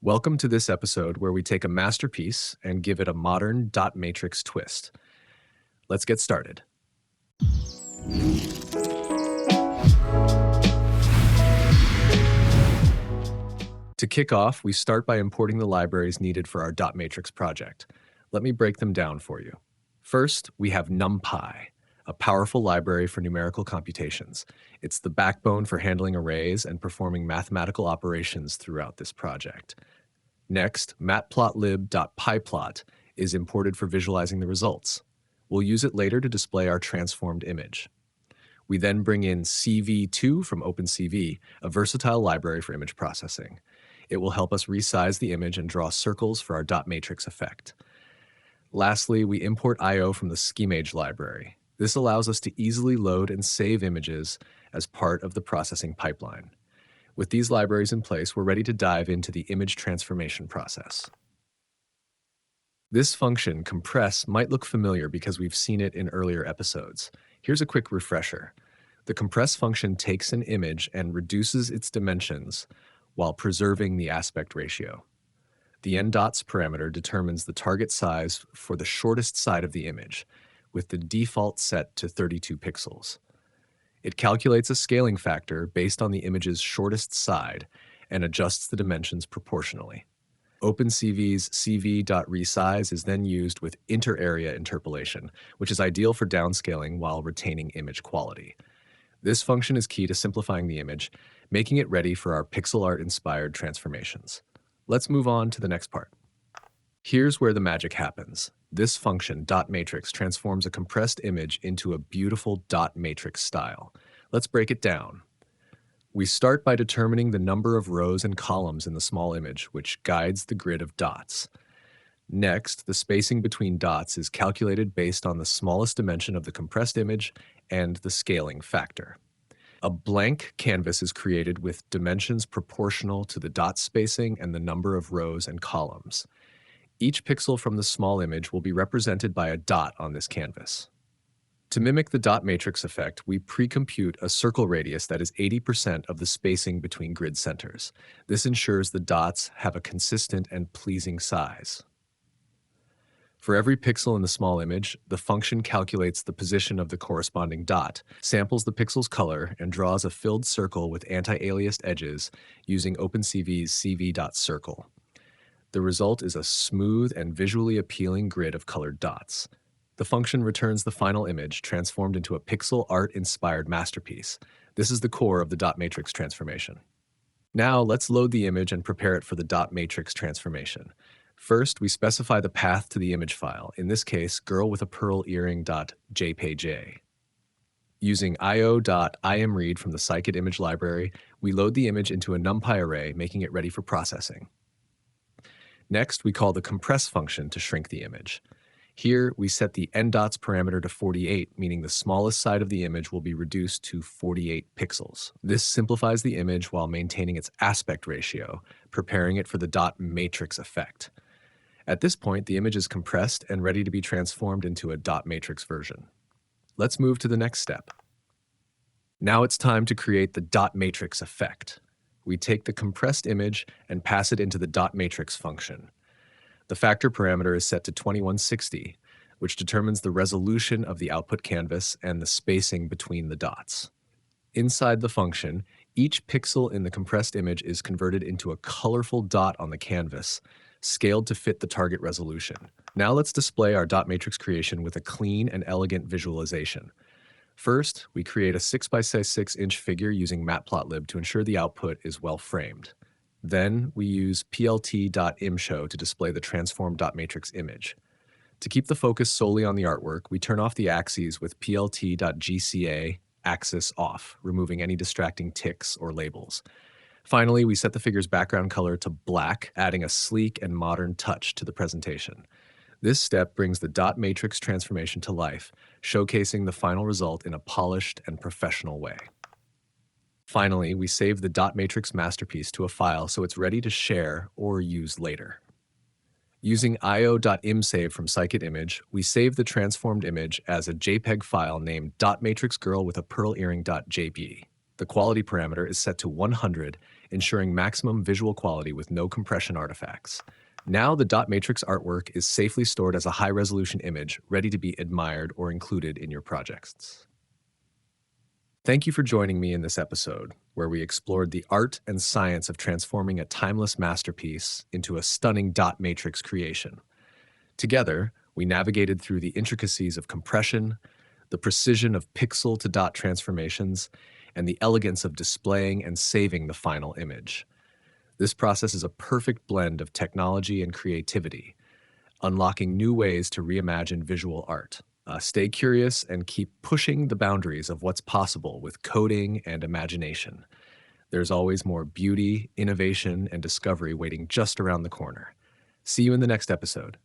Welcome to this episode where we take a masterpiece and give it a modern dot matrix twist. Let's get started. To kick off, we start by importing the libraries needed for our dot matrix project. Let me break them down for you. First, we have NumPy, a powerful library for numerical computations. It's the backbone for handling arrays and performing mathematical operations throughout this project. Next, matplotlib.pyplot is imported for visualizing the results. We'll use it later to display our transformed image. We then bring in CV2 from OpenCV, a versatile library for image processing. It will help us resize the image and draw circles for our dot matrix effect. Lastly, we import I/O from the Schemage library. This allows us to easily load and save images as part of the processing pipeline. With these libraries in place, we're ready to dive into the image transformation process. This function, compress, might look familiar because we've seen it in earlier episodes. Here's a quick refresher. The compress function takes an image and reduces its dimensions while preserving the aspect ratio. The ndots parameter determines the target size for the shortest side of the image, with the default set to 32 pixels. It calculates a scaling factor based on the image's shortest side and adjusts the dimensions proportionally. OpenCV's cv.resize is then used with inter-area interpolation, which is ideal for downscaling while retaining image quality. This function is key to simplifying the image, making it ready for our pixel art-inspired transformations. Let's move on to the next part. Here's where the magic happens. This function, dot matrix, transforms a compressed image into a beautiful dot matrix style. Let's break it down. We start by determining the number of rows and columns in the small image, which guides the grid of dots. Next, the spacing between dots is calculated based on the smallest dimension of the compressed image and the scaling factor. A blank canvas is created with dimensions proportional to the dot spacing and the number of rows and columns. Each pixel from the small image will be represented by a dot on this canvas. To mimic the dot matrix effect, we pre-compute a circle radius that is 80% of the spacing between grid centers. This ensures the dots have a consistent and pleasing size. For every pixel in the small image, the function calculates the position of the corresponding dot, samples the pixel's color, and draws a filled circle with anti-aliased edges using OpenCV's cv.circle. The result is a smooth and visually appealing grid of colored dots. The function returns the final image, transformed into a pixel art-inspired masterpiece. This is the core of the dot matrix transformation. Now, let's load the image and prepare it for the dot matrix transformation. First, we specify the path to the image file, in this case, girlwithapearlearring.jpj. Using io.imread from the scikit image library, we load the image into a NumPy array, making it ready for processing. Next, we call the compress function to shrink the image. Here, we set the ndots parameter to 48, meaning the smallest side of the image will be reduced to 48 pixels. This simplifies the image while maintaining its aspect ratio, preparing it for the dot matrix effect. At this point, the image is compressed and ready to be transformed into a dot matrix version. Let's move to the next step. Now it's time to create the dot matrix effect. We take the compressed image and pass it into the dot matrix function. The factor parameter is set to 2160, which determines the resolution of the output canvas and the spacing between the dots. Inside the function, each pixel in the compressed image is converted into a colorful dot on the canvas, scaled to fit the target resolution. Now let's display our dot matrix creation with a clean and elegant visualization. First, we create a 6x6 inch figure using matplotlib to ensure the output is well framed. Then, we use plt.imshow to display the transformed dot matrix image. To keep the focus solely on the artwork, we turn off the axes with plt.gca axis off, removing any distracting ticks or labels. Finally, we set the figure's background color to black, adding a sleek and modern touch to the presentation. This step brings the dot matrix transformation to life, showcasing the final result in a polished and professional way. Finally, we save the dot matrix masterpiece to a file so it's ready to share or use later. Using io.imsave from scikit-image, we save the transformed image as a JPEG file named dotmatrixgirlwithapearlearring.jpg. The quality parameter is set to 100, ensuring maximum visual quality with no compression artifacts. Now, the dot matrix artwork is safely stored as a high resolution image, ready to be admired or included in your projects. Thank you for joining me in this episode, where we explored the art and science of transforming a timeless masterpiece into a stunning dot matrix creation. Together, we navigated through the intricacies of compression, the precision of pixel to dot transformations, and the elegance of displaying and saving the final image. This process is a perfect blend of technology and creativity, unlocking new ways to reimagine visual art. Stay curious and keep pushing the boundaries of what's possible with coding and imagination. There's always more beauty, innovation, and discovery waiting just around the corner. See you in the next episode.